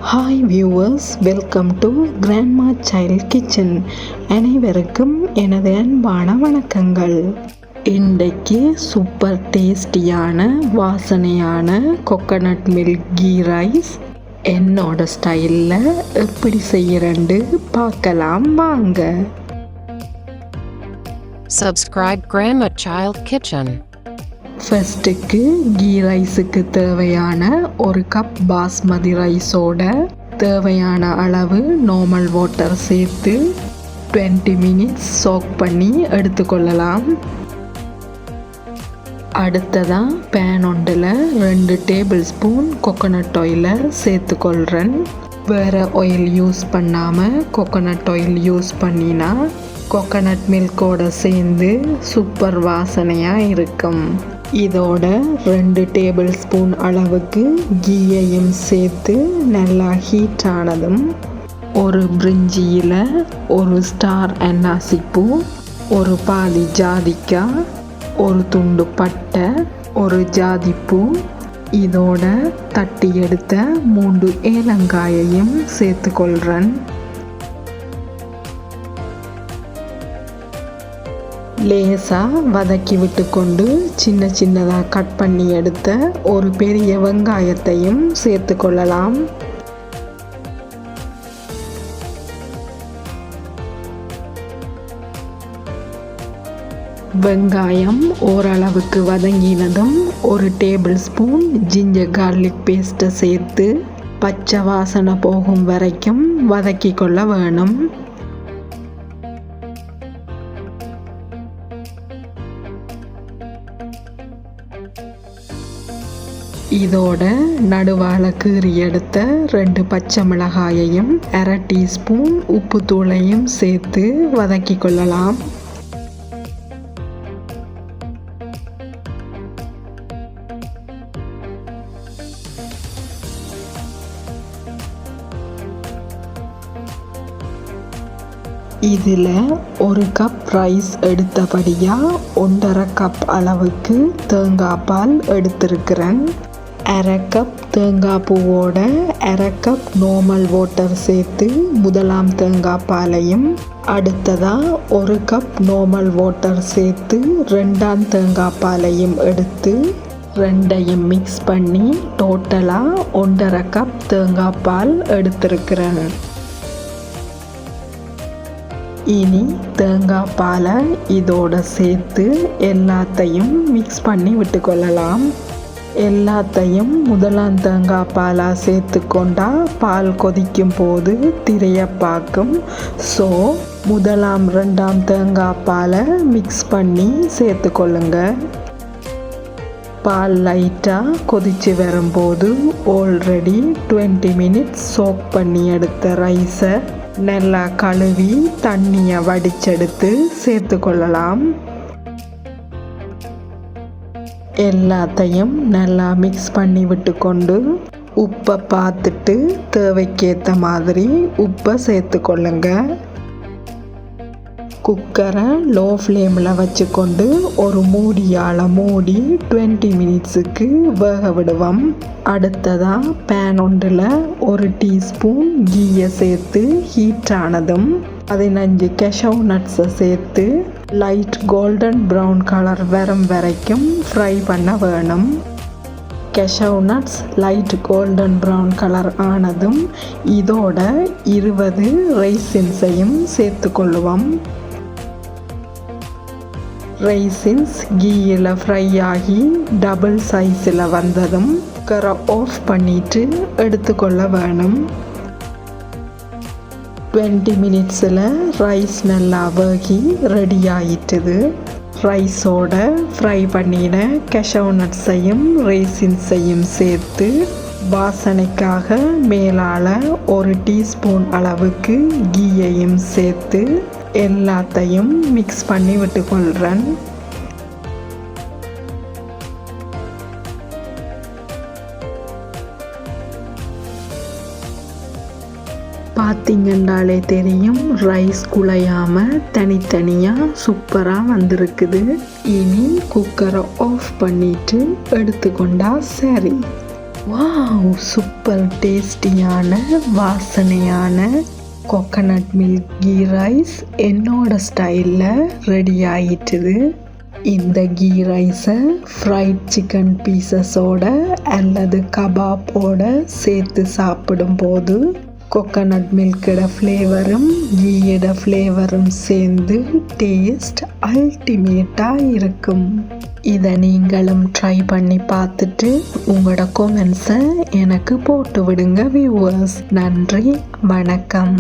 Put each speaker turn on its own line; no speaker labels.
Hi viewers, welcome to grandma child kitchen. அனைவருக்கும் எனது அன்பான வணக்கங்கள். இன்றைக்கு சூப்பர் டேஸ்டியான வாசனையான கோகோனட் மில்க் கீ ரைஸ் என்னோட ஸ்டைலில் எப்படி செய்யறேன்னு பார்க்கலாம் வாங்க.
Subscribe Grandma Child Kitchen.
ஃபர்ஸ்ட்டுக்கு கீ ரைஸுக்கு தேவையான ஒரு கப் பாஸ்மதி ரைஸோட தேவையான அளவு நார்மல் வாட்டர் சேர்த்து 20 மினிட்ஸ் சோக் பண்ணி எடுத்துக்கொள்ளலாம். அடுத்ததாக பேன் ஒன்றில் 2 டேபிள் ஸ்பூன் கோகோனட் ஆயிலை சேர்த்துக்கொள்கிறேன். வேறு ஆயில் யூஸ் பண்ணாமல் கோகோனட் ஆயில் யூஸ் பண்ணினா கோகோனட் மில்கோட சேர்ந்து சூப்பர் வாசனையாக இருக்கும். இதோட 2 டேபிள் ஸ்பூன் அளவுக்கு கீயையும் சேர்த்து நல்லா ஹீட் ஆனதும் ஒரு பிரிஞ்சியில் ஒரு ஸ்டார் அன்னாசிப்பூ, ஒரு பாதி ஜாதிக்காய், ஒரு துண்டு பட்டை, ஒரு ஜாதிப்பூ, இதோட தட்டி எடுத்த 3 ஏலங்காயையும் சேர்த்துக்கொள்கிறேன். லேசாக வதக்கி விட்டு கொண்டு சின்ன சின்னதாக கட் பண்ணி எடுத்த ஒரு பெரிய வெங்காயத்தையும் சேர்த்து கொள்ளலாம். வெங்காயம் ஓரளவுக்கு வதங்கினதும் ஒரு டேபிள் ஸ்பூன் ஜிஞ்சர் கார்லிக் பேஸ்ட்டை சேர்த்து பச்சை வாசனை போகும் வரைக்கும் வதக்கி கொள்ள வேணும். இதோட நடுவால கீறி எடுத்த 2 பச்சை மிளகாயையும் 1/2 டீஸ்பூன் உப்பு தூளையும் சேர்த்து வதக்கி கொள்ளலாம். இதில் 1 கப் ரைஸ் எடுத்தபடியாக 1.5 கப் அளவுக்கு தேங்காய் பால் எடுத்திருக்கிறேன். 1/2 கப் தேங்காய் பூவோட 1/2 கப் நார்மல் வாட்டர் சேர்த்து முதலாம் தேங்காய் பாலையும், அடுத்ததாக 1 கப் நார்மல் வாட்டர் சேர்த்து 2ஆம் தேங்காய் பாலையும் எடுத்து 2ஐயும் மிக்ஸ் பண்ணி டோட்டலாக 1.5 கப் தேங்காய் பால் எடுத்திருக்கிறேன். இனி தேங்காய் பாலை இதோட சேர்த்து எல்லாத்தையும் மிக்ஸ் பண்ணி விட்டுக்கொள்ளலாம். எல்லாத்தையும் முதலாம் தேங்காய் பாலாக சேர்த்து கொண்டா பால் கொதிக்கும் போது திரைய பார்க்கும். ஸோ முதலாம் 2ஆம் தேங்காய் பாலை மிக்ஸ் பண்ணி சேர்த்து கொள்ளுங்க. பால் லைட்டாக கொதித்து வரும்போது ஆல்ரெடி 20 மினிட்ஸ் சோக் பண்ணி எடுத்த ரைஸை நல்லா கழுவி தண்ணியை வடிச்செடுத்து சேர்த்து கொள்ளலாம். எல்லாத்தையும் நல்லா மிக்ஸ் பண்ணி விட்டு கொண்டு உப்பை பார்த்துட்டு தேவைக்கேற்ற மாதிரி உப்பை சேர்த்து கொள்ளுங்க. குக்கரை லோ ஃப்ளேமில் வச்சுக்கொண்டு ஒரு மூடியால் மூடி 20 மினிட்ஸுக்கு வேக விடுவோம். அடுத்ததாக பேன் ஒன்றில் 1 டீஸ்பூன் கீயை சேர்த்து ஹீட் ஆனதும் 15 கேஷ்யூ நட்ஸை சேர்த்து லைட் கோல்டன் ப்ரௌன் கலர் வரும் வரைக்கும் ஃப்ரை பண்ண வேணும். Cashew nuts light golden brown colour ஆனதும் இதோட 20 ரைசின்ஸையும் சேர்த்து கொள்ளுவோம். ரைசின்ஸ் கீயில் ஃப்ரை ஆகி டபுள் சைஸில் வந்ததும் குக்கரை ஆஃப் பண்ணிட்டு எடுத்துக்கொள்ள வேணும். 20 மினிட்ஸில் ரைஸ் நல்லா வேகி ரெடி ஆயிட்டுது. ரைஸோட ஃப்ரை பண்ணின கேஷ்யூ நட்ஸையும் ரைசின்ஸையும் சேர்த்து வாசனைக்காக மேலால் 1 டீஸ்பூன் அளவுக்கு கீயையும் சேர்த்து எல்லாத்தையும் மிக்ஸ் பண்ணி விட்டுக்கொள்கிறேன். பார்த்தீங்கன்னாலே தெரியும் ரைஸ் குழையாமல் தனித்தனியாக சூப்பராக வந்திருக்குது. இனி குக்கரை ஆஃப் பண்ணிட்டு எடுத்துக்கொண்டா சரி. வாவ், சூப்பர் டேஸ்டியான வாசனையான கோகனட் மில்க் கீ ரைஸ் என்னோட ஸ்டைலில் ரெடி ஆயிட்டுது. இந்த கீ ரைஸை ஃப்ரைட் சிக்கன் பீசஸோட அல்லது கபாப்போட சேர்த்து சாப்பிடும்போது கோகனட் மில்கோட ஃப்ளேவரும் கீயோட ஃப்ளேவரும் சேர்ந்து டேஸ்ட் அல்டிமேட்டாக இருக்கும். இதை நீங்களும் ட்ரை பண்ணி பார்த்துட்டு உங்களோட கமெண்ட்ஸை எனக்கு போட்டு விடுங்க வியூவர்ஸ். நன்றி, வணக்கம்.